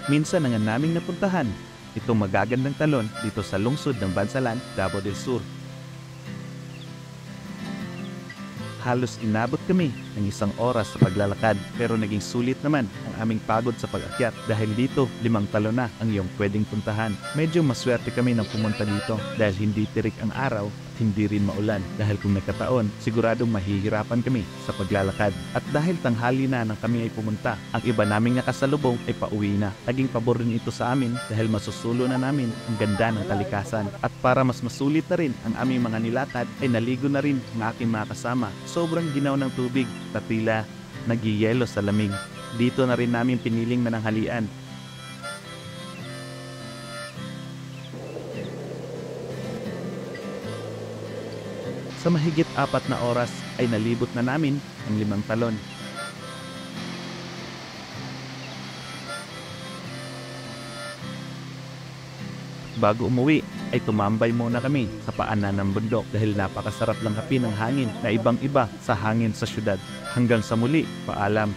minsan na nga naming napuntahan itong magagandang talon dito sa lungsod ng Bansalan, Davao del Sur. Halos inabot kami ng 1 oras sa paglalakad pero naging sulit naman ang aming pagod sa pag-akyat dahil dito 5 talon na ang iyong pwedeng puntahan. Medyo maswerte kami nang pumunta dito dahil hindi tirik ang araw at hindi rin maulan dahil kung nagkataon siguradong mahihirapan kami sa paglalakad. At dahil tanghali na nang kami ay pumunta, ang iba naming nakasalubong ay pauwi na. Naging pabor rin ito sa amin dahil masusulo na namin ang ganda ng kalikasan. At para mas masulit na rin ang aming mga nilakad ay naligo na rin ang aking mga kasama. Sobrang ginaw ng tubig at tila nagyayelo sa lamig. Dito na rin namin piniling mananghalian. Sa mahigit 4 na oras ay nalibot na namin ang 5 talon. Bago umuwi ay tumambay muna kami sa paanan ng bundok dahil napakasarap lang hapin ng hangin na ibang-iba sa hangin sa syudad. Hanggang sa muli, paalam.